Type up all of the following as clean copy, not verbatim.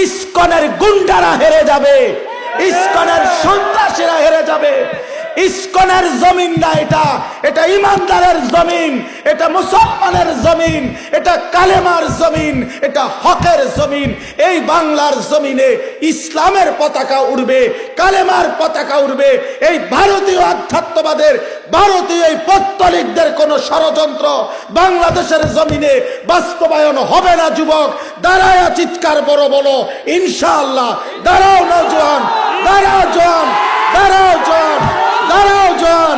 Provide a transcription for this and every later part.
ইসকনের গুন্ডারা হেরে যাবে, ইসকনের সন্ত্রাসীরা হেরে যাবে। ইসকনের জমিন না এটা, এটা ইমানদারের জমিন, এটা মুসলমানের জমিন, এটা কালেমার জমিন, এটা হকের জমিন। এই বাংলার জমিনে ইসলামের পতাকা উড়বে, কালেমার পতাকা উড়বে। এই ভারতীয় আধ্যাত্মবাদের, ভারতীয় এই পত্তলিকদের কোন ষড়যন্ত্র বাংলাদেশের জমিনে বাস্তবায়ন হবে না। যুবক দাঁড়ায় চিৎকার বড় বলো ইনশাআল্লাহ। দাঁড়াও নওজোয়ান, দাঁড়াও জওয়ান, দাঁড়াও জওয়ান, দাঁড়াও জওয়ান।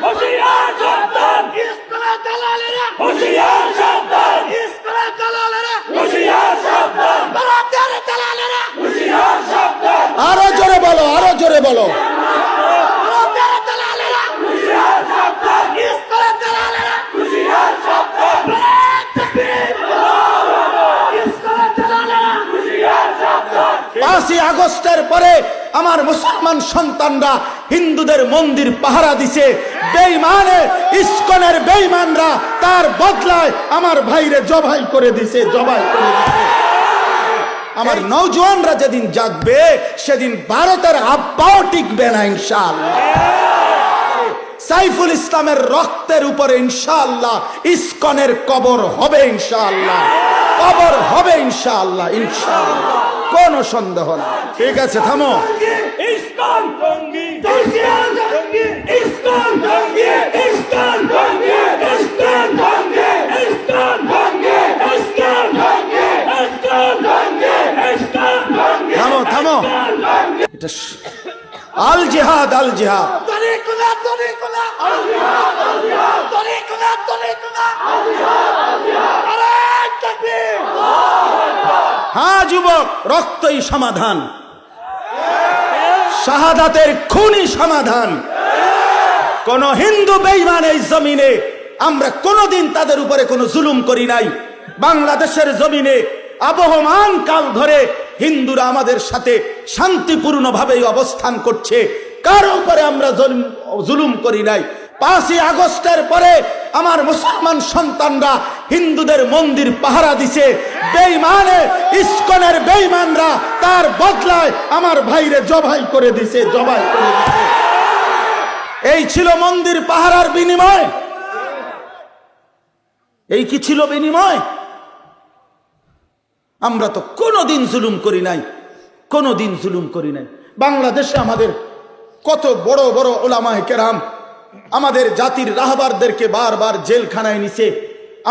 হুশিয়ার সাবধান, ইসলামের দালালেরা হুশিয়ার সাবধান, ইসলামের দালালেরা হুশিয়ার সাবধান, ভারতের দালালেরা হুশিয়ার সাবধান। আরো জোরে বলো, আরো জোরে বলো। ভারতের দালালেরা হুশিয়ার সাবধান, ইসলামের দালালেরা হুশিয়ার সাবধান। তাকবীর, আল্লাহু আকবার, ইসলামের দালালেরা হুশিয়ার সাবধান। 5ই আগস্টের পরে আমার মুসলমান সন্তানরা হিন্দুদের মন্দির পাহারা দিছে। বেঈমানে ইসকনের বেঈমানরা তার বদলায় আমার ভাইরে জবাই করে দিছে, জবাই করে দিছে। আমার নওজোয়ানরা যেদিন জাগবে সেদিন ভারতের আব্বাও টিকবে না ইনশাআল্লাহ। সাইফুল ইসলামের রক্তের উপরে ইনশাআল্লাহ ইসকনের কবর হবে ইনশাআল্লাহ, কবর হবে ইনশাআল্লাহ, ইনশাআল্লাহ, কোনো সন্দেহ না। ঠিক আছে, থামো। ইসকন জঙ্গি, হুশিয়ার জঙ্গি, ইসকন জঙ্গি, ইসকন জঙ্গি, ইসকন জঙ্গি, ইসকন জঙ্গি, ইসকন জঙ্গি, ইসকন জঙ্গি, ইসকন জঙ্গি। থামো, থামো। এটা আল জিহাদ, আল জিহাদ। তরিকুলা, তরিকুলা, আল জিহাদ, আল জিহাদ, তরিকুলা, তরিকুলা, আল জিহাদ, আল জিহাদ। নারায়ে তাকবীর, আল্লাহু আকবার। হ্যাঁ যুবক, রক্তই সমাধান, শাহাদাতের খুনি সমাধান। কোন হিন্দু বেঈমান এই জমিনে আমরা কোনদিন তাদের উপরে কোনো জুলুম করি নাই। বাংলাদেশের জমিনে আবহমান কাল ধরে হিন্দুরা আমাদের সাথে শান্তিপূর্ণভাবে অবস্থান করছে, কারো উপরে আমরা জুলুম করি নাই। 5ই আগস্টের পরে আমার মুসলমান সন্তানরা হিন্দুদের মন্দির পাহারা দিছে। বেঈমানে ইসকনের বেঈমানরা তার বদলায় আমার ভাইরে জবাই করে দিছে, জবাই করে দিছে। এই ছিল মন্দির পাহারার বিনিময়। এই কি ছিল বিনিময়? আমরা তো কোনোদিন জুলুম করি নাই, কোনোদিন জুলুম করি নাই। বাংলাদেশে আমাদের কত বড় বড় উলামায়ে কেরাম আমাদের জাতির রাহবারদেরকে বারবার জেলখানায় নিছে।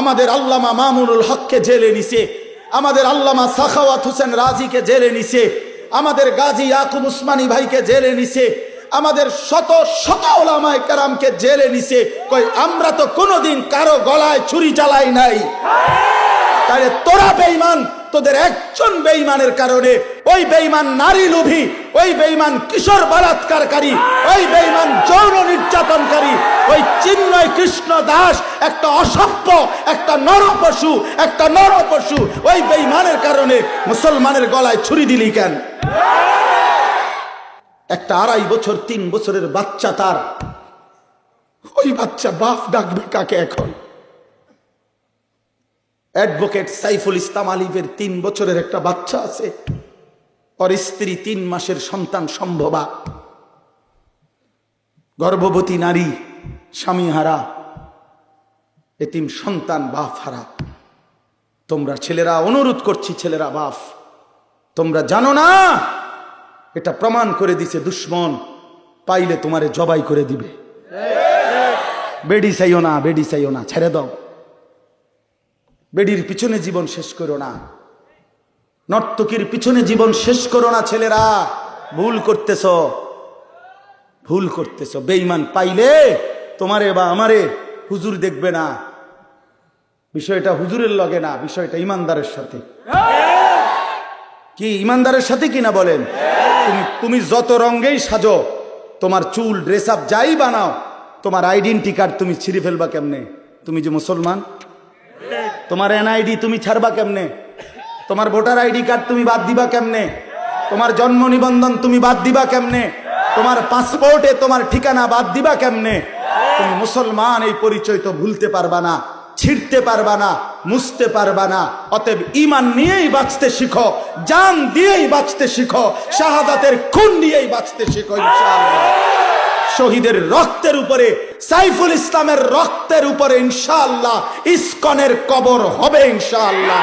আমাদের আল্লামা মামুনুল হককে জেলে নিছে, আমাদের আল্লামা সাখাওয়াত হোসেন রাজিকে জেলে নিছে, আমাদের গাজী ইয়াকুব উসমানী ভাইকে জেলে নিছে, আমাদের শত শত উলামায়ে কেরামকে জেলে নিছে। কই আমরা তো কোনোদিন কারো গলায় ছুরি চালাই নাই। তাহলে তোরা বেঈমান, তোদের একজন বেঈমানের কারণে ওই বেঈমান নারী লোভী, ওই বেঈমান কিশোর বলাৎকারকারী, ওই বেঈমান যৌন নির্যাতনকারী, ওই চিন্ময় কৃষ্ণ দাস একটা অসভ্য, একটা নরপশু, একটা নরপশু, ওই বেঈমানের কারণে মুসলমানের গলায় ছুরি দিলি কেন? একটা 2.5 বছর 3 বছরের বাচ্চা, তার ওই বাচ্চা বাপ ডাকবে কাকে এখন? অ্যাডভোকেট সাইফুল ইসলাম আলিফের 3 বছরের একটা বাচ্চা আছে, ওর স্ত্রী 3 মাসের সন্তান সম্ভবা, গর্ভবতী নারী, স্বামী হারা, এতিম সন্তান, বাপ হারা। তোমরা ছেলেরা, অনুরোধ করছি ছেলেরা, বাপ তোমরা জানো না এটা প্রমাণ করে দিছে দুশ্মন, পাইলে তোমারে জবাই করে দিবে। বেডি চাইও না, বেডি চাইও না, ছেড়ে দাও। বেডির পিছনে জীবন শেষ করো না, নর্তকীর পিছনে জীবন শেষ করো না। ছেলেরা ভুল করতেছ, ভুল করতেছ। বেঈমান পাইলে তোমারে বা আমারে হুজুর দেখবে না। বিষয়টা হুজুরের লগে না, বিষয়টা ইমানদারের সাথে। কি ইমানদারের সাথে কিনা বলেন? তুমি যত রঙেই সাজো, তোমার চুল ড্রেস আপ যাই বানাও, তোমার আইডেন্টি কার্ড তুমি ছিঁড়ে ফেলবা কেমনে? তুমি যে মুসলমান, তোমার এনআইডি তুমি ছাড়বা কেমনে? তোমার ভোটার আইডি কার্ড তুমি বাদ দিবা কেমনে? তোমার জন্ম নিবন্ধন তুমি বাদ দিবা কেমনে? তোমার পাসপোর্টে তোমার ঠিকানা বাদ দিবা কেমনে? তুমি মুসলমান, এই পরিচয় তো ভুলতে পারবা না। ছিঁড়তে পারবা না, মুছতে পারবা না। অতএব ঈমান নিয়েই বাঁচতে শিখো, জান দিয়েই বাঁচতে শিখো, শাহাদাতের খুন দিয়েই বাঁচতে শিখো ইনশাআল্লাহ। শহীদের রক্তের উপরে, সাইফুল ইসলামের রক্তের উপরে ইনশাআল্লাহ ইসকনের কবর হবে ইনশাআল্লাহ,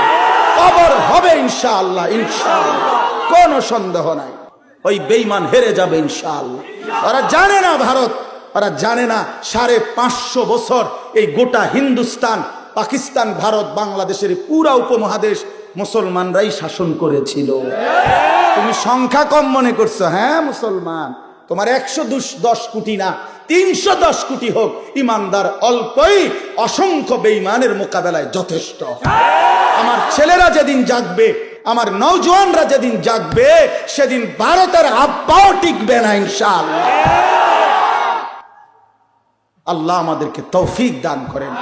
কবর হবে ইনশাআল্লাহ, ইনশাআল্লাহ, কোনো সন্দেহ নাই। ওই বেঈমান হেরে যাবে ইনশাআল্লাহ। ওরা জানে না ভারত, ওরা জানে না 550 বছর এই গোটা হিন্দুস্তান, পাকিস্তান, ভারত, বাংলাদেশের পুরা উপমহাদেশ মুসলমানরাই শাসন করেছিল। তুমি সংখ্যা কম মনে করছো, হ্যাঁ মুসলমান, তোমার 110 কোটি না 310 কোটি হোক, ইমানদার অল্পই অসংখ্য বেঈমানের মোকাবেলায় যথেষ্ট। আমার ছেলেরা যেদিন জাগবে, আমার নওজোয়ানরা যেদিন জাগবে, সেদিন ভারতের আব্বাও টিকবে না ইনশাআল্লাহ। আল্লাহ আমাদেরকে তৌফিক দান করেন,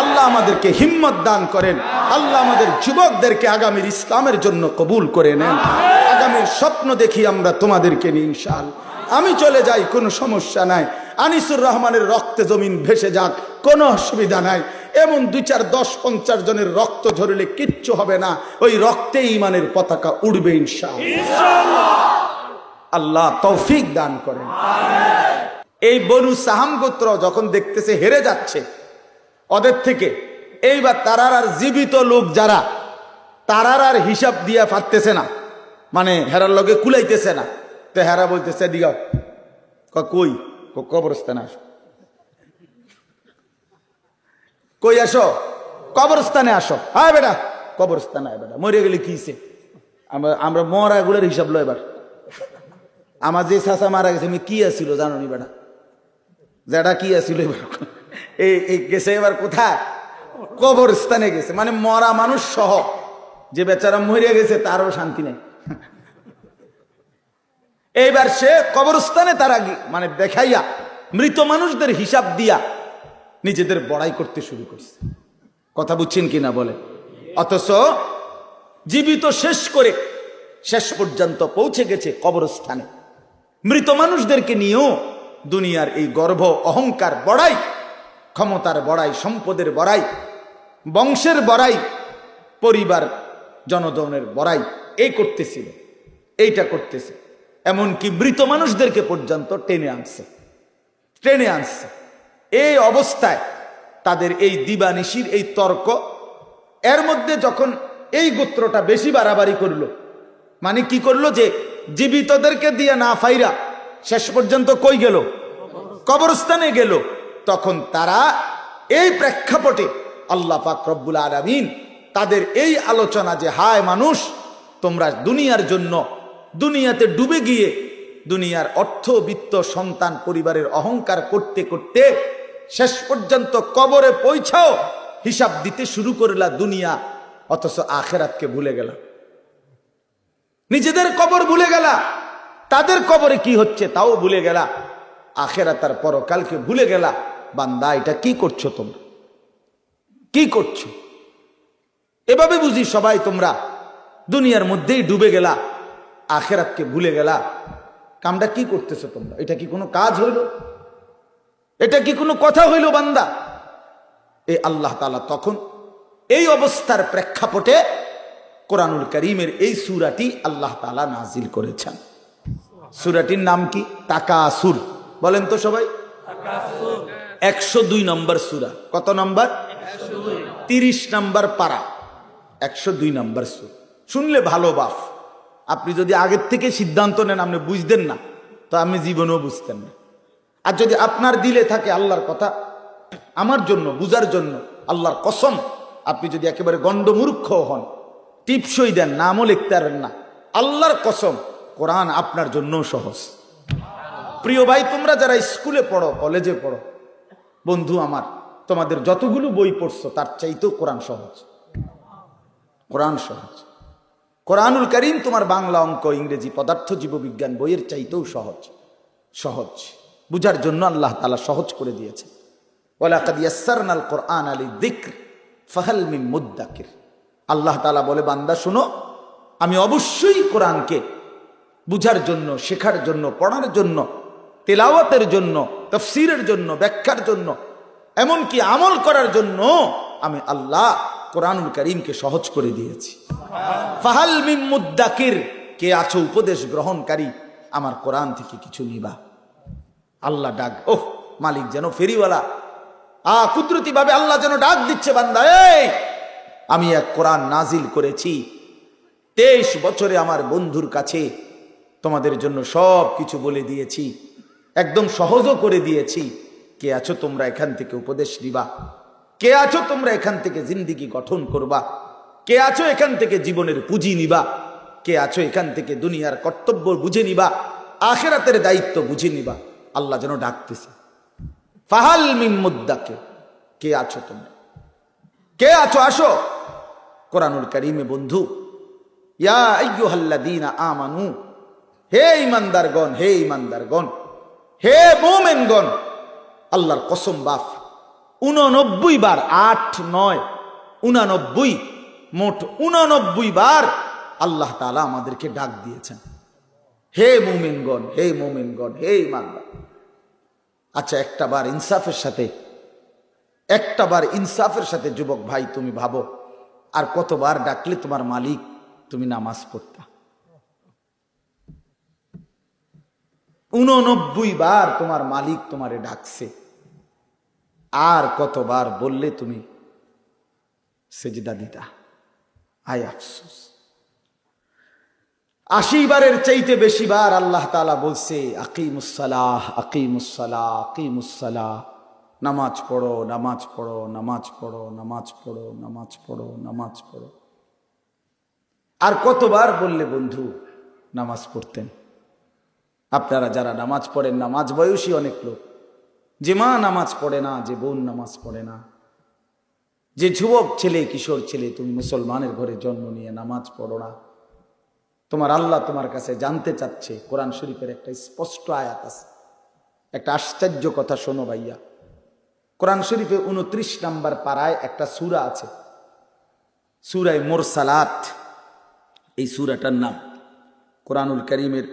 আল্লাহ আমাদেরকে হিম্মত দান করেন, আল্লাহ আমাদের যুবকদেরকে আগামীর ইসলামের জন্য কবুল করে নেন। আগামীর স্বপ্ন দেখি আমরা তোমাদেরকে নিয়ে ইনশাআল্লাহ। আমি চলে যাই, কোনো সমস্যা নাই। আনিসুর রহমানের রক্তে জমিন ভেসে যাক, কোনো অসুবিধা নাই। এমন 2, 4, 10, 50 জনের রক্ত ঝরলে কিচ্ছু হবে না, ওই রক্তে ঈমানের পতাকা উড়বে ইনশাআল্লাহ। আল্লাহ তৌফিক দান করেন। এই বনু সাহাম গোত্র যখন দেখতেছে হেরে যাচ্ছে ওদের থেকে, এইবার তারার আর জীবিত লোক যারা, তারার আর হিসাব দিয়া পারতেছে না, মানে হেরার লগে কুলাইতেছে না। তো হেরা বলতেছে দিগাও, কই কবরস্থানে আসো, কই আসো, কবরস্থানে আসো। হ্যাঁ বেটা, কবরস্থানে আয় বেটা, মরে গেলে কিছে, আমরা মরা এগুলোর হিসাব লো। এবার আমার যে চাচা মারা গেছে, আমি কি আসছিল জানো নি বেটা, যেটা কি আসছিল এবার এই গেছে, এবার কোথায়, কবরস্থানে গেছে। মানে মরা মানুষ সহ, যে বেচারা মরে গেছে তারও শান্তি নেই। এইবার সে কবরস্থানে তারা মানে দেখাইয়া মৃত মানুষদের হিসাব দিয়া নিজেদের বড়াই করতে শুরু করছে। কথা বুঝছেন কিনা বলে? অথচ জীবিত শেষ করে শেষ পর্যন্ত পৌঁছে গেছে কবরস্থানে। মৃত মানুষদেরকে নিয়েও দুনিয়ার এই গর্ব, অহংকার বড়াই, ক্ষমতার বড়াই, সম্পদের বড়াই, বংশের বড়াই, পরিবার জনজনের বড়াই, এই করতেছিল, এইটা করতেছে। এমনকি মৃত মানুষদেরকে পর্যন্ত টেনে আনছে। এই অবস্থায় তাদের এই দিবানিশির এই তর্ক, এর মধ্যে যখন এই গোত্রটা বেশি বাড়াবাড়ি করলো, মানে কি করলো, যে জীবিতদেরকে দিয়ে না ফাইরা শেষ পর্যন্ত কই গেল, কবরস্থানে গেল। তখন তারা এই প্রেক্ষাপটে আল্লাহ পাক রব্বুল আলামিন তাদের এই আলোচনা, যে হায় মানুষ, তোমরা দুনিয়ার জন্য দুনিয়াতে ডুবে গিয়ে দুনিয়ার অর্থ, বিত্ত, সন্তান, পরিবারের অহংকার করতে করতে শেষ পর্যন্ত কবরে পৌঁছাও হিসাব দিতে শুরু করলা দুনিয়া, অথচ আখেরাতকে ভুলে গেলা, নিজেদের কবর ভুলে গেলা, তাদের কবরে কি হচ্ছে তাও ভুলে গেলা, আখেরাত আর পরকালকে ভুলে গেলা। বান্দা, এটা কি করছো তোমরা, কি করছো? এভাবে বুঝি সবাই তোমরা দুনিয়ার মধ্যেই ডুবে গেলা, আখেরাতকে ভুলে গেলা। কামটা কি করতেছো তোমরা? এটা কি কোনো কাজ হইল? এটা কি কোনো কথা হইল বান্দা? এই আল্লাহ তাআলা তখন এই অবস্থার প্রেক্ষাপটে কোরআনুল কারীমের এই সূরাটি আল্লাহ তাআলা নাজিল করেছেন। সূরাটির নাম কি? তাকাসুর। বলেন তো সবাই। 102 নম্বর সূরা। কত নম্বর? 30 নম্বর পারা, 102 নম্বর সূরা। শুনলে ভালো বাপ, আপনি যদি আগের থেকে সিদ্ধান্ত নেন আপনি বুঝতেন না, তো আপনি জীবনেও বুঝতেন না। আর যদি আপনার দিলে থাকে আল্লাহর কথা আমার জন্য বুঝার জন্য, আল্লাহর কসম, আপনি যদি একেবারে গণ্ডমূর্খ হন, টিপসই দেন, নামও লিখতে পারেন না, আল্লাহর কসম কোরআন আপনার জন্য সহজ। প্রিয় ভাই, তোমরা যারা স্কুলে পড়ো, কলেজে পড়ো, বন্ধু আমার, তোমাদের যতগুলো বই পড়ছো তার চাইতেও কোরআন সহজ। কোরআন সহজ। কোরআনুল কারীম তোমার বাংলা, অঙ্ক, ইংরেজি, পদার্থ, জীববিজ্ঞান বইয়ের চাইতেও সহজ। বুঝার জন্য আল্লাহ তাআলা সহজ করে দিয়েছে। ওয়ালাকাদ ইয়াসসারনাল কুরআনা লিযিকর ফাহাল মিন মুদ্দাকির। আল্লাহ তাআলা বলে, বান্দা শুনো, আমি অবশ্যই কোরআনকে বুঝার জন্য, শেখার জন্য, পড়ার জন্য, তেলাওয়াতের জন্য, তাফসীরের জন্য, ব্যাখ্যার জন্য, এমনকি আমল করার জন্য আমি আল্লাহ কোরআনুল কারীমকে সহজ করে দিয়েছি। ফাহাল মিন মুদ্দাকির, কে আছো উপদেশ গ্রহণকারী, আমার কোরআন থেকে কিছু নিবা। আল্লাহ ডাক, ওহ মালিক যেন ফেরিওয়ালা, কুদরতি ভাবে আল্লাহ যেন ডাক দিচ্ছে, বান্দা এই আমি এক কোরআন নাজিল করেছি, 23 বছরে আমার বন্ধুর কাছে তোমাদের জন্য সব কিছু বলে দিয়েছি, একদম সহজও করে দিয়েছি। কে আছো তোমরা এখান থেকে উপদেশ নিবা? কে আছো তোমরা এখান থেকে জিন্দেগি গঠন করবা? কে আছো এখান থেকে জীবনের পুঁজি নিবা? কে আছো এখান থেকে দুনিয়ার কর্তব্য বুঝে নিবা, আখিরাতের দায়িত্ব বুঝে নিবা? আল্লাহ যেন ডাকতেছে, ফাহাল মিন মুদ্দাকির, কে আছো তোমরা, কে আছো, আসো। কোরআনুল কারীমে বন্ধু, ইয়া আইয়ুহাল্লাযীনা আমানু, হে ঈমানদারগণ, হে ঈমানদারগণ, হে মুমিনগণ, আল্লাহর কসম বাপ 89 বার, 8 9 89, মোট 89 বার আল্লাহ তাআলা আমাদেরকে ডাক দিয়েছেন, হে মুমিনগণ, হে মুমিনগণ, হে ঈমানদার। আচ্ছা একটা বার ইনসাফের সাথে যুবক ভাই তুমি ভাবো, আর কতবার ডাকলে তোমার মালিক তুমি নামাজ পড়তা? 89 বার তোমার মালিক তোমারে ডাকছে, আর কতবার বললে তুমি সেজদা দিতা? আয় আফসোস। 80 বারের চাইতে বেশি বার আল্লাহ তাআলা বলছে আকিমুসসালাহ, আকিমুসসালাহ, আকিমুসসালাহ, নামাজ পড়ো, নামাজ পড়ো, নামাজ পড়ো, নামাজ পড়ো, নামাজ পড়ো, নামাজ পড়ো। আর কতবার বললে বন্ধু নামাজ পড়তেন? আপনারা যারা নামাজ পড়েন, নামাজ বয়সী অনেক লোক, যে মা নামাজ পড়ে না, যে বোন নামাজ পড়ে না, যে যুবক ছেলে, কিশোর ছেলে, তুমি মুসলমানের ঘরে জন্ম নিয়ে নামাজ পড়ো না, তোমার আল্লাহ তোমার কাছে জানতে চাচ্ছে। কোরআন শরীফের একটা স্পষ্ট আয়াত আছে, একটা আশ্চর্য কথা শোনো ভাইয়া। কোরআন শরীফে 29 নম্বর পারায় একটা সূরা আছে, সূরায়ে মুরসালাত। এই সূরাটার নাম কোরআনুল কারীমের,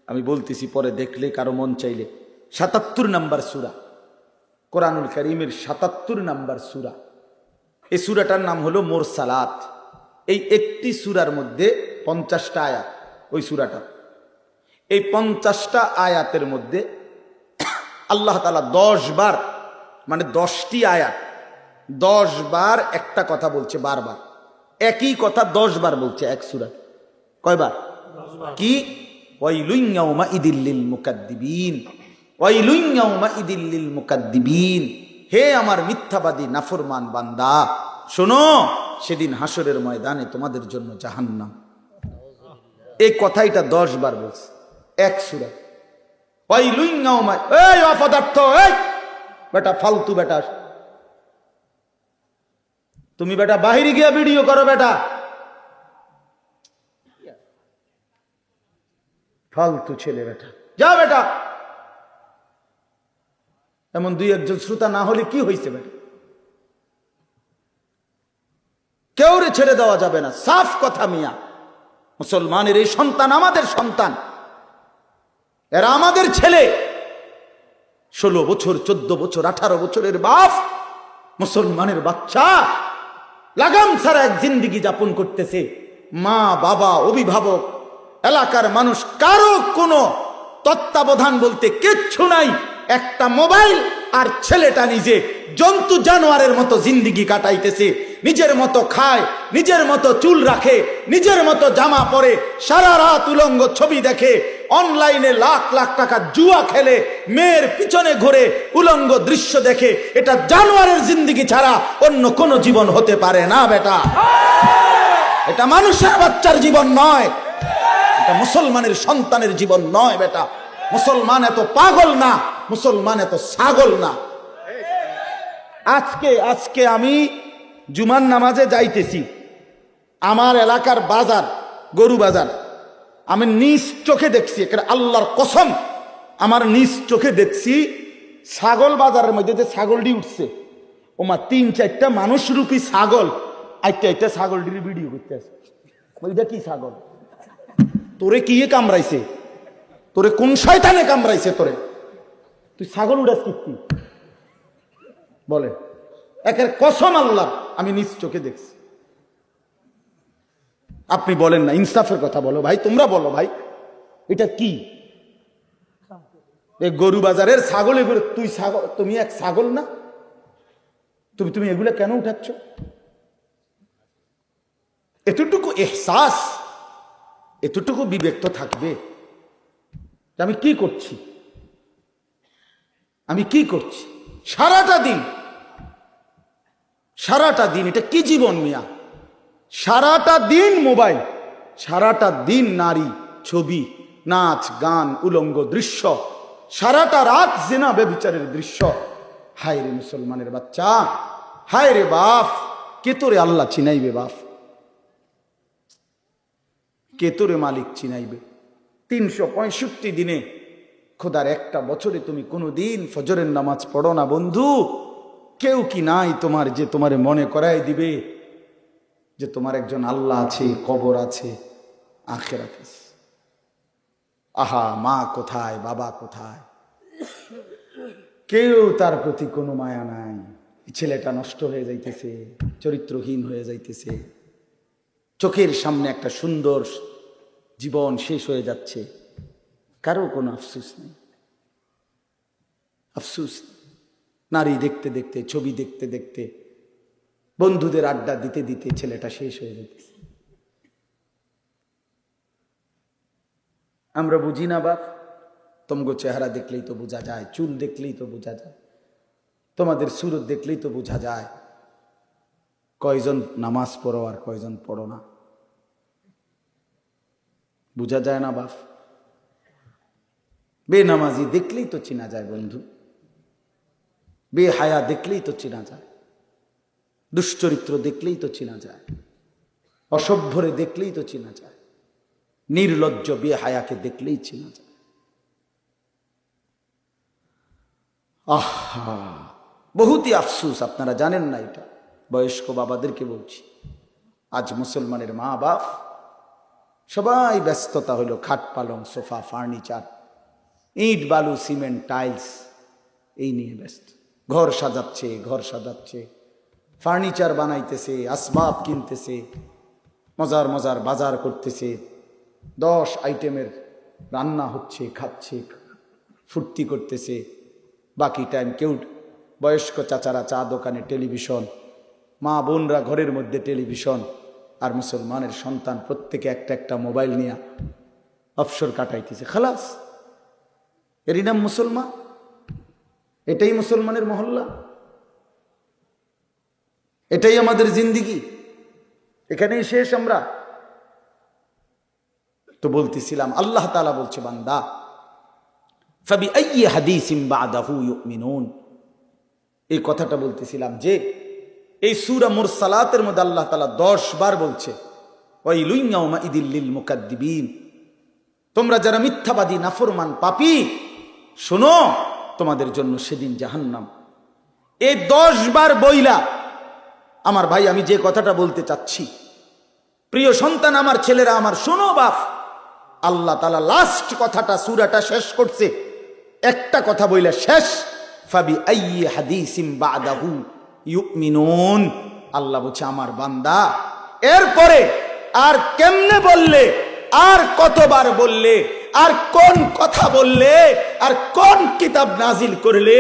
আমি বলতেছি পরে দেখলে কারো মন চাইলে, 77 নম্বর সূরা, কোরআনুল কারীমের 77 নম্বর সূরা। এই সূরাটার নাম হলো মুরসালাত। এই একটি সূরার মধ্যে 50টা আয়াত, ওই সূরাটা, এই 50টা আয়াতের মধ্যে আল্লাহ তাআলা 10 বার, মানে 10টি আয়াত 10 বার একটা কথা বলছে, বারবার একই কথা 10 বার বলছে এক সূরা। কয়বার? কি? ওয়াইলুন ইয়াউমাইদিল লিল মুকাদ্দিবিন, ওয়াইলুন ইয়াউমাইদিল লিল মুকাদ্দিবিন, হে আমার মিথ্যাবাদী নাফরমান বান্দা, শোনো সেদিন হাসরের ময়দানে তোমাদের জন্য জাহান্নাম। এই কথাইটা 10 বার বলছে এক সূরা। ওয়াইলুন ইয়াউমা, এই অপদার্থ, এই বেটা ফালতু বেটা, তুমি বেটা বাহিরে গিয়ে ভিডিও করো বেটা, ফালতু ছেলে বেটা, যা বেটা। এমন 2-1 শ্রোতা না হলে কি হয়েছে বেটা? কেউরে ছেড়ে দেওয়া যাবে না, সাফ কথা মিয়া। মুসলমানের এই সন্তান আমাদের সন্তান, এরা আমাদের ছেলে। 16 বছর, 14 বছর, 18 বছরের বাপ, মুসলমানের বাচ্চা লাগাম ছাড়া এক জিন্দেগি যাপন করতেছে। মা বাবা, অভিভাবক, এলাকার মানুষ, কারো কোনো তত্ত্বাবধান বলতে কিচ্ছু নাই। একটা মোবাইল আর ছেলেটা নিজে জন্তু জানোয়ারের মতো জিন্দেগি কাটাইতেছে। নিজের মতো খায়, নিজের মতো চুল রাখে, নিজের মতো জামা পরে, সারা রাত উলঙ্গ ছবি দেখে, অনলাইনে লাখ লাখ টাকা জুয়া খেলে, মেয়ের পিছনে ঘুরে উলঙ্গ দৃশ্য দেখে। এটা জানোয়ারের জিন্দেগি ছাড়া অন্য কোনো জীবন হতে পারে না বেটা। এটা মানুষের বাচ্চার জীবন নয়, এটা মুসলমানের সন্তানের জীবন নয় বেটা। মুসলমান এত পাগল না, মুসলমান এত ছাগল না। আজকে আমি জুমার নামাজে যাইতেছি, আমার এলাকার বাজার, গরু বাজার, আমি নিজ চোখে দেখছি, আল্লাহর কসম আমার নিজ চোখে দেখছি, ছাগল বাজারের মধ্যে যে ছাগলটি উঠছে, ওমা 3-4টা মানুষরূপী ছাগল একটা ছাগলটির ভিডিও করতে আছে। ওইটা কি ছাগল? তোরে কি কামড়াইছে? তোরে কোন শয়তানে কামড়াইছে তোরে? তুই ছাগল উড়াস কি বলে? একের কসম আল্লাহ, আমি নিজ চোখে দেখছি। আপনি বলেন না, ইনসাফের কথা বলো ভাই, তোমরা বলো ভাই, এটা কি? গরু বাজারের ছাগল, এগুলো তুই ছাগল, তুমি এক ছাগল না? তুমি এগুলো কেন উঠাচ্ছ? এতটুকু এহসাস, এতটুকু বিবেক তো থাকবে। আমি কি করছি, আমি কি করছি সারাটা দিন? সারাটা দিন এটা কি জীবন মিয়া? সারাটা দিন মোবাইল, সারাটা দিন নারী, ছবি, নাচ, গান, উলঙ্গ দৃশ্য, সারাটা রাত জিনা ব্যভিচারের দৃশ্য। হায় রে মুসলমানের বাচ্চা, হায় রে বাপ, কে তোরে আল্লাহ চিনাইবে? বাপ, কে তোরে মালিক চিনাইবে? 365 দিনে, খোদার একটা বছরে তুমি কোনোদিন ফজরের নামাজ পড়ো না বন্ধু? কেউ কি নাই তোমার যে তোমারে মনে করাই দিবে যে তোমার একজন আল্লাহ আছে, কবর আছে, আখিরাত আছে? আহা, মা কোথায়, বাবা কোথায়? কেউ তার প্রতি কোনো মায়া নাই। ছেলেটা নষ্ট হয়ে যাইতেছে, চরিত্রহীন হয়ে যাইতেছে, চোখের সামনে একটা সুন্দর জীবন শেষ হয়ে যাচ্ছে, কারো কোনো আফসোস নেই, আফসোস নেই। নারী দেখতে দেখতে, ছবি দেখতে দেখতে, বন্ধুদের আড্ডা দিতে দিতে ছেলেটা শেষ হয়ে যেতেছে। আমরা বুঝি না বাপ? তোমগো চেহারা দেখলেই তো বোঝা যায়, চুল দেখলেই তো বোঝা যায়, তোমাদের সুরত দেখলেই তো বোঝা যায় কয়জন নামাজ পড়ো আর কয়জন পড়ো না। বোঝা যায় না বাপ? বেনামাজি দেখলেই তো চেনা যায় বন্ধু, বেহায়া দেখলেই তো চেনা যায়, দুশ্চরিত্র দেখলেই তো চেনা যায়, অসভ্যরে দেখলেই তো চেনা যায়, নির্লজ্জ বেহায়াকে দেখলেই চেনা যায়। আহা, বহুতই আফসোস, আপনারা জানেন না এটা। বয়স্ক বাবাদেরকে বলছি, আজ মুসলমানের মা বাপ সবাই ব্যস্ততা হলো খাট পালং, সোফা, ফার্নিচার, ইট বালু, সিমেন্ট, টাইলস, এই নিয়ে ব্যস্ত। ঘর সাজাচ্ছে, ঘর সাজাচ্ছে, ফার্নিচার বানাইতেছে, আসবাব কিনতেছে, মজার মজার বাজার করতেছে, 10 আইটেমের রান্না হচ্ছে, খাচ্ছে, ফুর্তি করতেছে। বাকি টাইম কেউ, বয়স্ক চাচারা চা দোকানে টেলিভিশন, মা বোনরা ঘরের মধ্যে টেলিভিশন, আর মুসলমানের সন্তান প্রত্যেকে একটা একটা মোবাইল নিয়ে অবসর কাটাইতেছে। খালাস, এরই নাম মুসলমান? এটাই মুসলমানের মহল্লা? এটাই আমাদের জিন্দিগি? এখানেই শেষ আমরা? তো বলতেছিলাম, আল্লাহ তাআলা বলছে, বান্দা ফাবিআইয়ি হাদিসিন বাদাহু ইউমিনুন। এই কথাটা বলতেছিলাম যে এই সূরা মুরসালাতের মধ্যে আল্লাহ তাআলা 10 বার বলছে ওয়াইলুন ইয়াউমাইদিল লিল মুকাদ্দিবিন, তোমরা যারা মিথ্যাবাদী, নাফরমান, পাপী, শোনো, তোমাদের জন্য সেদিন জাহান্নাম। এই 10 বার বইলা, আমার ভাই, আমি যে কথাটা বলতে চাচ্ছি, প্রিয় সন্তান, আমার ছেলেরা আমার, শোনো বাপ, আল্লাহ তাআলা লাস্ট কথাটা, সূরাটা শেষ করছে একটা কথা বইলা শেষ, ফাবিআইয়ি হাদিসিন বাদাহু ইউমিনুন। আল্লাহ বলছে, আমার বান্দা এরপরে আর কেমনে বললে, আর কতবার বললে, আর কোন কথা বললে, আর কোন কিতাব নাজিল করলে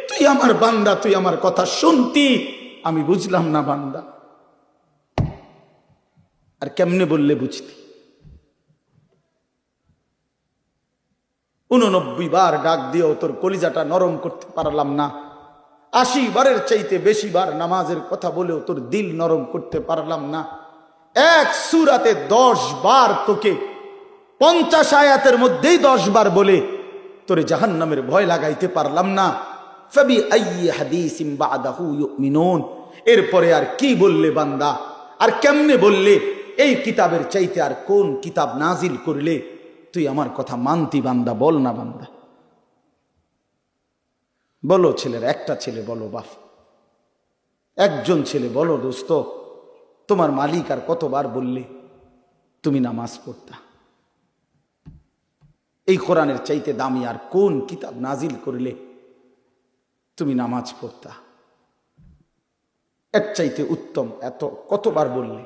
তুই আমার বান্দা, তুই আমার কথা শুনতি? আমি বুঝলাম না বান্দা, আর কেমনে বললে বুঝতি? 89 বার ডাক দিয়েও তোর কলিজাটা নরম করতে পারলাম না। 80 বারের চাইতে বেশি বার নামাজের কথা বলেও তোর দিল নরম করতে পারলাম না। এক সূরাতে 10 বার তোকে 50 আয়াতের মধ্যেই 10 বার বলে তোরে জাহান্নামের ভয় লাগাইতে পারলাম না। ফাবিআইয়ি হাদিসিন বাদাহু ইউমিনুন। এরপরে আর কি বললে বান্দা, আর কেমনে বললে? এই কিতাবের চাইতে আর কোন কিতাব নাজিল করলে তুই আমার কথা মানতি বান্দা? বল না বান্দা, বলো। ছেলের একটা ছেলে বলো বাপ, একজন ছেলে বলো, দোস্ত, তোমার মালিক আর কতবার বললে তুমি নামাজ পড়তা? এই কোরআনের চাইতে দামি আর কোন কিতাব নাজিল করলে তুমি নামাজ পড়তা? এর চাইতে উত্তম এত কতবার বললে?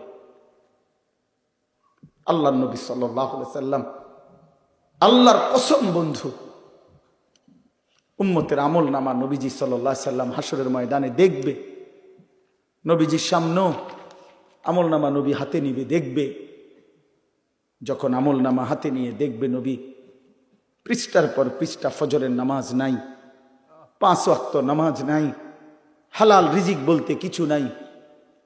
আল্লাহ নবী সাল্লাল্লাহু আলাইহি সাল্লাম, আল্লাহর কসম বন্ধু, উম্মতের আমল নামা নবীজি সাল্লাল্লাহু আলাইহি সাল্লাম হাসরের ময়দানে দেখবে, নবীজির সামনেও আমল নামা নবী হাতে নিবে, দেখবে। যখন আমল নামা হাতে নিয়ে দেখবে নবী, পৃষ্ঠার পর পৃষ্ঠা ফজরের নামাজ নাই, 5 ওয়াক্ত নামাজ নাই, হালাল রিজিক বলতে কিছু নাই,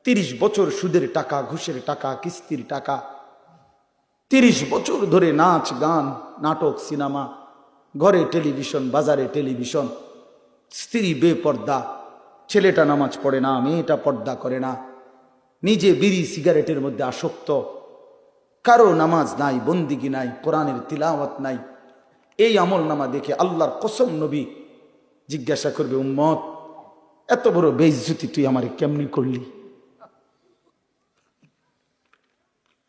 30 বছর সুদের টাকা, ঘুষের টাকা, কিস্তির টাকা, 30 বছর ধরে নাচ গান, নাটক, সিনেমা, ঘরে টেলিভিশন, বাজারে টেলিভিশন, স্ত্রী বেপর্দা, ছেলেটা নামাজ পড়ে না, মেয়েটা পর্দা করে না, নিজে বিড়ি সিগারেটের মধ্যে আসক্ত, কারো নামাজ নাই, বন্দিগি নাই, কোরআনের তিলাওয়াত নাই। এই আমল নামা দেখে আল্লাহর কসম নবী জিজ্ঞাসা করবে, উম্মত এত বড় বেইজ্জতি তুই আমারে কেমনি করলি?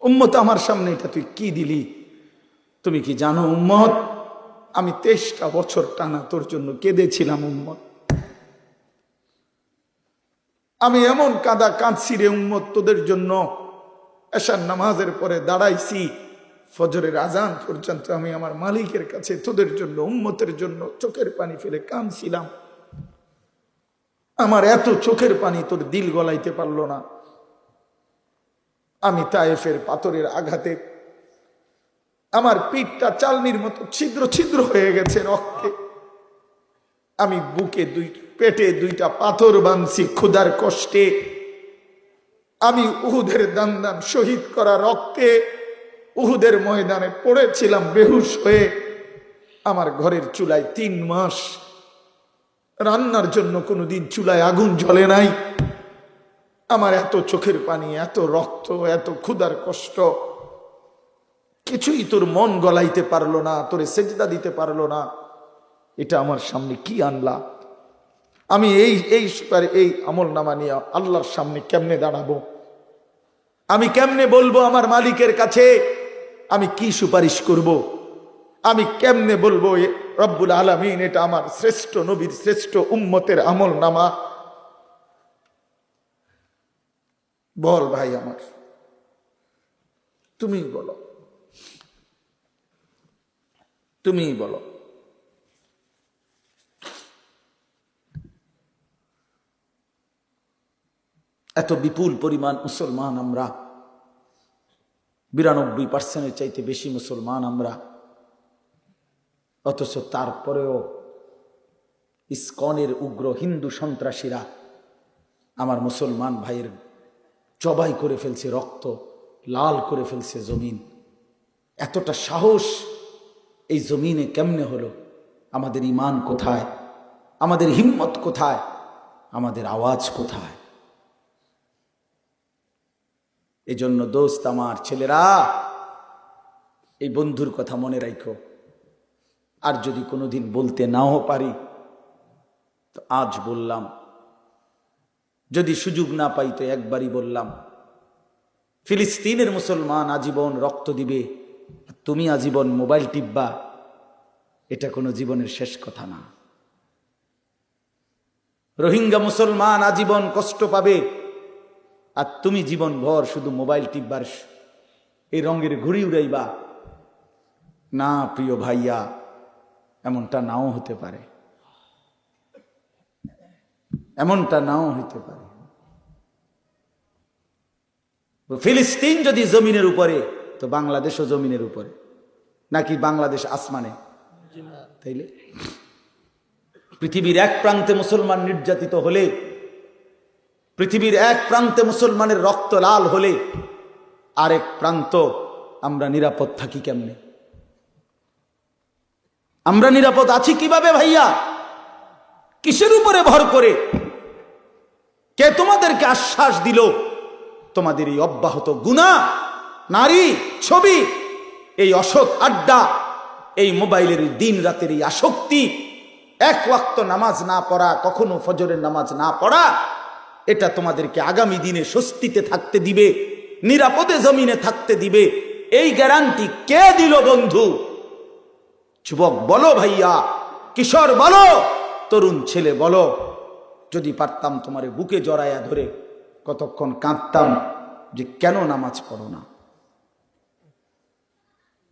উম্মত আমার সামনে এটা তুই কি দিলি? তুমি কি জানো উম্মত, আমি 23টা বছর টানা তোর জন্য কেঁদেছিলাম উম্মত। আমি এমন কাঁদা কাঁদছি রে উম্মত তোদের জন্য, এশার নামাজের পরে দাঁড়াইছি, ফজরের আজান পর্যন্ত আমি আমার মালিকের কাছে তোদের জন্য, উম্মতের জন্য চোখের পানি ফেলে কাঁদছিলাম। আমার এত চোখের পানি তোর দিল গলাইতে পারলো না। আমি তায়েফের পাথরের আঘাতে আমার পিঠটা চালনির মতো ছিদ্র ছিদ্র হয়ে গেছে রক্তে। আমি বুকে পেটে 2টা পাথর বাঁধছি ক্ষুধার কষ্টে। আমি উহুদের দান শহীদ করা রক্তে উহুদের ময়দানে পড়েছিলাম বেহুশ হয়ে। আমার ঘরের চুলায় 3 মাস রান্নার জন্য কোনোদিন চুলায় আগুন জ্বলে নাই। আমার এত চোখের পানি, এত রক্ত, এত ক্ষুধার কষ্ট, কিছুই তোর মন গলাইতে পারলো না, তোরে সেজদা দিতে পারলো না। এটা আমার সামনে কি আনলা? আমি এই আমল নামা নিয়ে আল্লাহর সামনে কেমনে দাঁড়াবো? আমি কেমনে বলবো আমার মালিকের কাছে আমি কি সুপারিশ করব? আমি কেমনে বলবো রব্বুল আলামিন এটা আমার শ্রেষ্ঠ নবীর শ্রেষ্ঠ উম্মতের আমল নামা? বল ভাই আমার, তুমি বলো, তুমি বলো। এত বিপুল পরিমাণ মুসলমান আমরা, 92% চাইতে বেশি মুসলমান আমরা, অথচ তারপরেও ইসকনের উগ্র হিন্দু সন্ত্রাসীরা আমার মুসলমান ভাইয়ের জবাই করে ফেলছে, রক্ত লাল করে ফেলছে জমিন। এতটা সাহস এই জমিনে কেমনে হলো? আমাদের ঈমান কোথায়? আমাদের হিম্মত কোথায়? আমাদের আওয়াজ কোথায়? এজন্য দোস্ত আমার, ছেলেরা, এই বন্ধুর কথা মনে রাখো। আর যদি কোনোদিন বলতে নাও পারি তো আজ বললাম, যদি সুযোগ না পাই তো একবারই বললাম। ফিলিস্তিনের মুসলমান আজীবন রক্ত দিবে, তুমি আজীবন মোবাইল টিপবা, এটা কোনো জীবনের শেষ কথা না। রোহিঙ্গা মুসলমান আজীবন কষ্ট পাবে, আর তুমি জীবন ভর শুধু মোবাইল টিপবার এই রঙের ঘুড়ি উড়াইবা না। প্রিয় ভাইয়া, এমনটা নাও হতে পারে, এমনটা নাও হতে পারে। ফিলিস্তিন যদি জমিনের উপরে, তো বাংলাদেশও জমিনের উপরে, নাকি বাংলাদেশ আসমানে? তাইলে পৃথিবীর এক প্রান্তে মুসলমান নির্যাতিত হলে, পৃথিবীর এক প্রান্তে মুসলমানের রক্ত লাল হলে, আরেক প্রান্ত আমরা নিরাপদ থাকি কেমনে? আমরা নিরাপদ আছি কিভাবে ভাইয়া? কিসের উপরে ভর করে? কে তোমাদেরকে আশ্বাস দিল তোমাদের এই অব্যাহত গুনাহ, নারী, ছবি, এই অসৎ আড্ডা, এই মোবাইলের দিন রাতের এই আসক্তি, 1 ওয়াক্ত নামাজ না পড়া, কখনো ফজরের নামাজ না পড়া, এটা তোমাদেরকে আগামী দিনে স্বস্তিতে থাকতে দিবে, নিরাপদে জমিনে থাকতে দিবে? এই গ্যারান্টি কে দিল বন্ধু? যুবক বলো ভাইয়া, কিশোর বলো, তরুণ ছেলে বলো। যদি পারতাম তোমারে বুকে জড়াইয়া ধরে কতক্ষণ কাঁদতাম যে কেন নামাজ পড়ো না,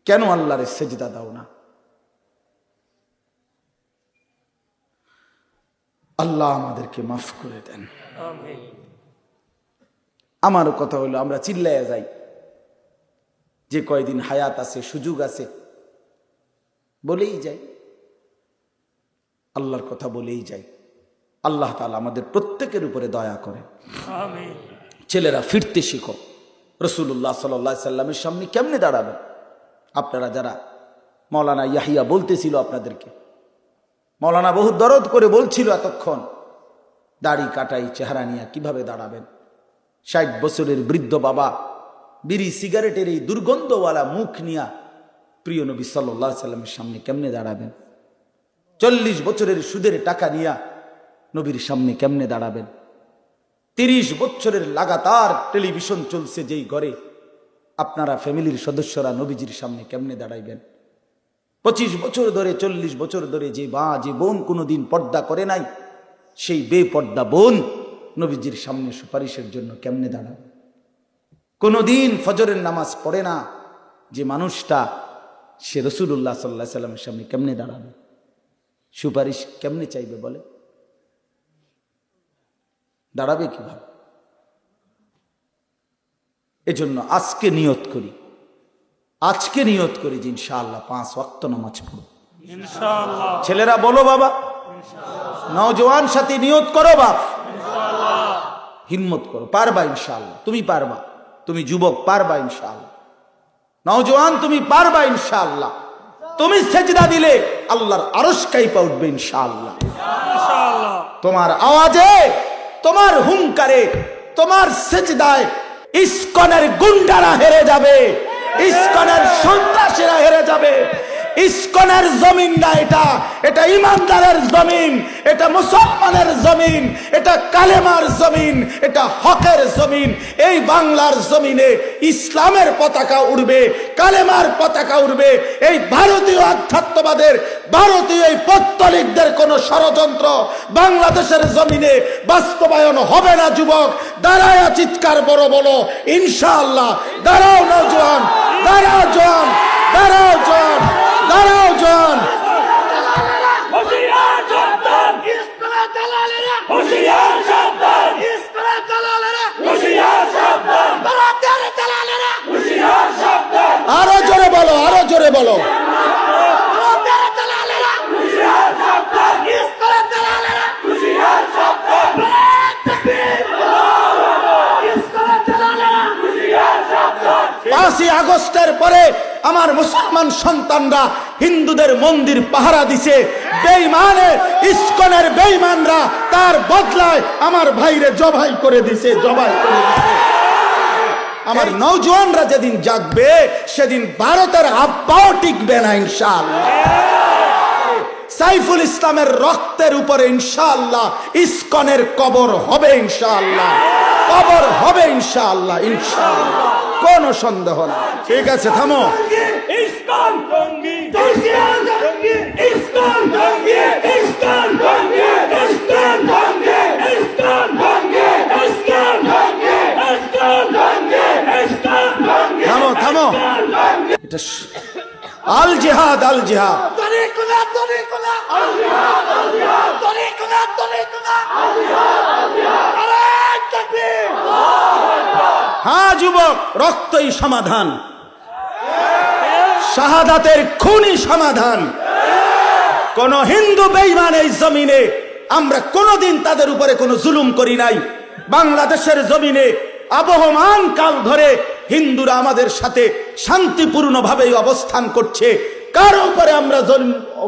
কেন আল্লাহরে সেজদা দাও না। আল্লাহ আমাদেরকে মাফ করে দেন। আমারও কথা হলো আমরা চিল্লাইয়া যাই, যে কয়দিন হায়াত আছে, সুযোগ আছে, বলেই যাই, আল্লাহর কথা বলেই যাই। আল্লাহ তাআলা আমাদের প্রত্যেকের উপরে দয়া করে। ছেলেরা ফিরতে শিখো। রাসূলুল্লাহ সাল্লাল্লাহু আলাইহি সাল্লামের সামনে কেমনে দাঁড়াবেন? আপনারা যারা, মাওলানা ইয়াহিয়া বলতেছিল আপনাদেরকে, মাওলানা বহু দরদ করে বলছিল এতক্ষণ, দাড়ি কাটাই চেহারা নিয়ে কিভাবে দাঁড়াবেন? 60 বছরের বৃদ্ধ বাবা বিড়ি সিগারেটের এই দুর্গন্ধওয়ালা মুখ নিয়া প্রিয় নবী সাল্লাল্লাহু আলাইহি সাল্লামের সামনে কেমনে দাঁড়াবেন? 40 বছরের সুদের টাকা নিয়া নবীর সামনে কেমনে দাঁড়াবেন? 30 বছরের লাগাতার টেলিভিশন চলছে যেই ঘরে, আপনারা ফ্যামিলির সদস্যরা নবীজির সামনে কেমনে দাঁড়াইবেন? 25 বছর ধরে, 40 বছর ধরে যে বোন কোনোদিন পর্দা করে নাই, সেই বেপর্দা বোন নবীজির সামনে সুপারিশের জন্য কেমনে দাঁড়াবে? কোনোদিন ফজরের নামাজ পড়ে না যে মানুষটা, সে রাসূলুল্লাহ সাল্লাল্লাহু আলাইহি সাল্লামের সামনে কেমনে দাঁড়াবে? সুপারিশ কেমনে চাইবে বলে? দাঁড়াবে কিভাবে? এজন্য আজকে নিয়ত করি, যে ইনশাআল্লাহ 5 ওয়াক্ত নামাজ পড়ব ইনশাআল্লাহ। ছেলেরা বলো বাবা, নওজোয়ান সাথী নিয়ত করো বাপ, হিম্মত করো, পারবা ইনশাআল্লাহ। তুমি পারবা, তুমি যুবক পারবা ইনশাআল্লাহ। নওজোয়ান তুমি পারবা ইনশাআল্লাহ। তুমি সেজদা দিলে আল্লাহর আরশ কাঁপা উঠবে ইনশাআল্লাহ। তোমার আওয়াজে, তোমার হুঙ্কারে, তোমার সেজদায় ইসকনের গুন্ডারা হেরে যাবে, ইসকনের সন্ত্রাসীরা হেরে যাবে। ইসকনের জমিন না এটা ইমানদারের জমিন, এটা মুসলমানের জমিন, এটা কালেমার জমিন, এটা হকের জমিন। এই বাংলার জমিনে ইসলামের পতাকা উড়বে, কালেমার পতাকা উড়বে। এই ভারতীয় আধ্যাত্মবাদের, ভারতীয় এই পত্তলিকদের কোন ষড়যন্ত্র বাংলাদেশের জমিনে বাস্তবায়ন হবে না। যুবক দাঁড়ায় চিৎকার বড় বলো ইনশাআল্লাহ। দাঁড়াও নওজোয়ান, দাঁড়াও জওয়ান, দাঁড়াও জওয়ান, দাঁড়াও জওয়ান। হুশিয়ার সাবধান, ইসলামের দালালেরা হুশিয়ার সাবধান, ইসলামের দালালেরা হুশিয়ার সাবধান, ভারতের দালালেরা হুশিয়ার সাবধান। আরো জোরে বলো, আরো জোরে বলো। ভারতের দালালেরা হুশিয়ার সাবধান, ইসলামের দালালেরা হুশিয়ার সাবধান। তাকবীর, আল্লাহু আকবার। ইসলামের দালালেরা হুশিয়ার সাবধান। 5ই আগস্টের পরে আমার মুসলমান সন্তানরা হিন্দুদের মন্দির পাহারা দিছে। বেঈমানে, ইসকনের বেঈমানরা তার বদলায় আমার ভাইরে জবাই করে দিছে, জবাই করে দিছে। আমার নওজোয়ানরা যেদিন জাগবে সেদিন ভারতের আব্বাও টিকবে না ইনশাআল্লাহ। সাইফুল ইসলামের রক্তের উপরে ইনশাআল্লাহ ইসকনের কবর হবে ইনশাআল্লাহ, কবর হবে ইনশাআল্লাহ, ইনশাআল্লাহ, কোনো সন্দেহ না। ঠিক আছে, থামো। ইসকন জঙ্গি, হুশিয়ার জঙ্গি, ইসকন জঙ্গি, ইসকন জঙ্গি, ইসকন জঙ্গি, ইসকন জঙ্গি, ইসকন জঙ্গি, ইসকন জঙ্গি, ইসকন জঙ্গি। থামো, থামো। এটা আল জিহাদ, আল জিহাদ। তরিকুলা, তরিকুলা, আল জিহাদ, আল জিহাদ, তরিকুলা, তরিকুলা, আল জিহাদ, আল জিহাদ। নারায়ে তাকবীর, আল্লাহু আকবার। হ্যাঁ যুবক, রক্তই সমাধান, শাহাদাতের খুনই সমাধান। কোন হিন্দু বেঈমান এই জমিনে আমরা কোনোদিন তাদের উপরে কোনো জুলুম করি নাই। বাংলাদেশের জমিনে আবহমান কাল ধরে হিন্দুরা আমাদের সাথে শান্তিপূর্ণভাবে অবস্থান করছে, কারো উপরে আমরা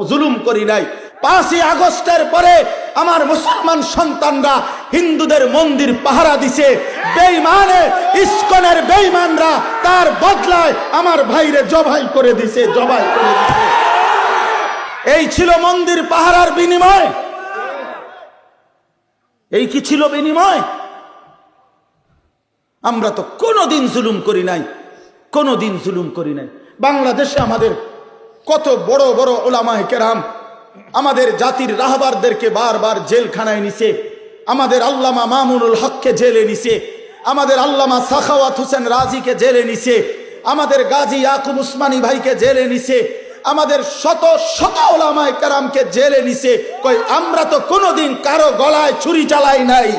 জুলুম করি নাই। 5ই আগস্টের পরে আমার মুসলমান সন্তানরা হিন্দুদের মন্দির পাহারা দিছে। বেঈমানে, ইসকনের বেঈমানরা তার বদলায় আমার ভাইরে জবাই করে দিছে, জবাই করে দিছে। এই ছিল মন্দির পাহারার বিনিময়? এই কি ছিল বিনিময়? আমরা তো কোনোদিন জুলুম করি নাই, কোনোদিন জুলুম করি নাই। বাংলাদেশে আমাদের কত বড় বড় উলামায়ে কেরাম আমাদের জাতির রাহবারদেরকে বারবার জেলখানায় নিছে, আমাদের আল্লামা মামুনুল হককে জেলে নিছে, আমাদের আল্লামা সাখাওয়াত হোসেন রাজিকে জেলে নিছে, আমাদের গাজী ইয়াকুব উসমানী ভাইকে জেলে নিছে, আমাদের শত শত ওলামায়ে কেরামকে জেলে নিছে। কই আমরা তো কোনোদিন কারো গলায় ছুরি চালাই নাই।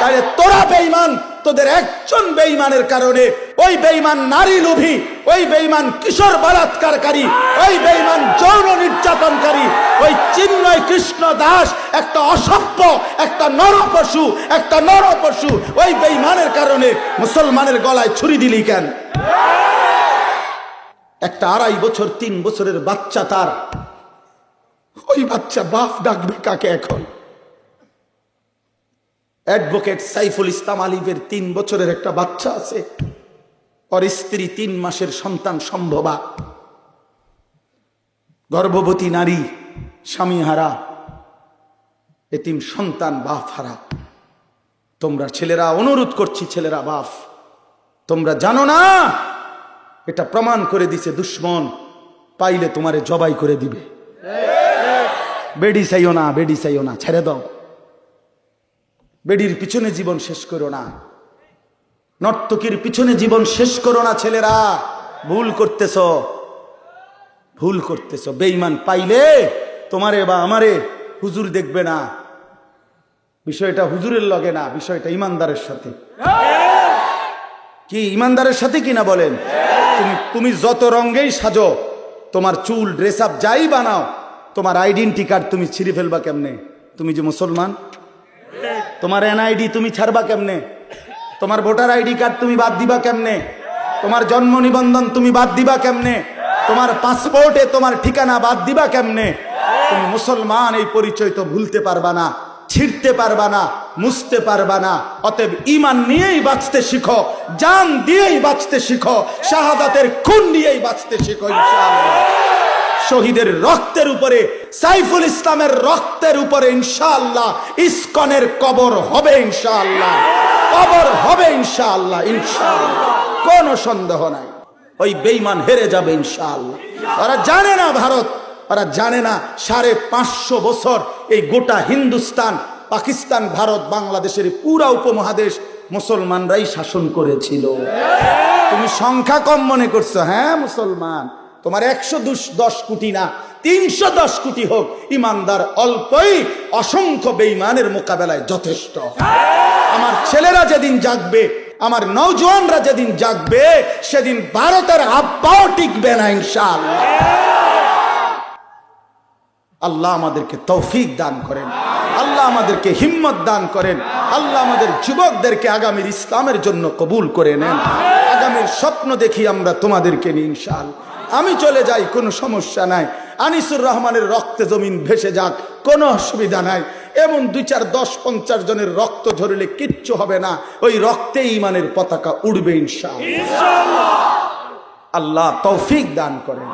তাহলে তোরা বেঈমান, তোদের একজন বেঈমানের কারণে ওই বেঈমান নারী লোভী, ওই বেঈমান কিশোর বলাৎকারকারী, ওই বেঈমান যৌন নির্যাতনকারী, ওই চিন্ময় কৃষ্ণ দাস একটা অসভ্য, একটা নরপশু, একটা নরপশু, ওই বেঈমানের কারণে মুসলমানের গলায় ছুরি দিলি কেন? একটা 2.5 বছর 3 বছরের বাচ্চা, তার ওই বাচ্চা বাপ ডাকবে কাকে এখন? অ্যাডভোকেট সাইফুল ইসলাম আলিফের 3 বছরের একটা বাচ্চা আছে, ওর স্ত্রী 3 মাসের সন্তান সম্ভবা, গর্ভবতী নারী, স্বামী হারা, এতিম সন্তান, বাপ হারা। তোমরা ছেলেরা, অনুরোধ করছি ছেলেরা, বাপ তোমরা জানো না এটা প্রমাণ করে দিছে দুশ্মন, পাইলে তোমারে জবাই করে দিবে। বেডি চাইও না, বেডি চাইও না, ছেড়ে দাও। বেডির পিছনে জীবন শেষ করো না, নর্তকীর পিছনে জীবন শেষ করো না। ছেলেরা ভুল করতেছ, ভুল করতেছ। বেঈমান পাইলে তোমারে বা আমারে হুজুর দেখবে না। বিষয়টা হুজুরের লগে না, বিষয়টা ইমানদারের সাথে। কি ইমানদারের সাথে কিনা বলেন? তুমি যত রঙেই সাজো, তোমার চুল ড্রেস আপ যাই বানাও, তোমার আইডেন্টি কার্ড তুমি ছিঁড়ে ফেলবা কেমনে? তুমি যে মুসলমান, তোমার এনআইডি তুমি ছাড়বা কেমনে? তোমার ভোটার আইডি কার্ড তুমি বাদ দিবা কেমনে? তোমার জন্ম নিবন্ধন তুমি বাদ দিবা কেমনে? তোমার পাসপোর্টে তোমার ঠিকানা বাদ দিবা কেমনে? তুমি মুসলমান, এই পরিচয় তো ভুলতে পারবা না, ছিঁড়তে পারবা না, মুছতে পারবা না। অতএব ঈমান নিয়েই বাঁচতে শিখো, জান দিয়েই বাঁচতে শিখো, শাহাদাতের খুন দিয়েই বাঁচতে শিখো ইনশাআল্লাহ। শহীদের রক্তের উপরে, সাইফুল ইসলামের রক্তের উপরে ইনশাআল্লাহ ইসকনের কবর হবে ইনশাআল্লাহ, কবর হবে ইনশাআল্লাহ, ইনশাআল্লাহ, কোনো সন্দেহ নাই। ওই বেঈমান হেরে যাবে ইনশাআল্লাহ। ওরা জানে না ভারত, ওরা জানে না 550 বছর এই গোটা হিন্দুস্তান, পাকিস্তান, ভারত, বাংলাদেশের পুরা উপমহাদেশ মুসলমানরাই শাসন করেছিল। তুমি সংখ্যা কম মনে করছো, হ্যাঁ মুসলমান, তোমার 110 কোটি না 310 কোটি হোক, ইমানদার অল্পই অসংখ্য বেঈমানের মোকাবেলায় যথেষ্ট। আমার ছেলেরা যেদিন জাগবে, আমার নওজোয়ানরা যেদিন জাগবে, সেদিন ভারতের আব্বাও টিকবে না ইনশাআল্লাহ। আল্লাহ আমাদেরকে তৌফিক দান করেন, আল্লাহ আমাদেরকে হিম্মত দান করেন, আল্লাহ আমাদের যুবকদেরকে আগামীর ইসলামের জন্য কবুল করে নেন। আগামীর স্বপ্ন দেখি আমরা তোমাদেরকে নিয়ে ইনশাআল্লাহ। আমি চলে যাই, কোনো সমস্যা নাই। আনিসুর রহমানের রক্তে জমিন ভেসে যাক, কোনো অসুবিধা নাই। এমন 2, 4, 10, 50 জনের রক্ত ঝরলে কিচ্ছু হবে না, ওই রক্তে ঈমানের পতাকা উড়বে ইনশাআল্লাহ। আল্লাহ তৌফিক দান করেন।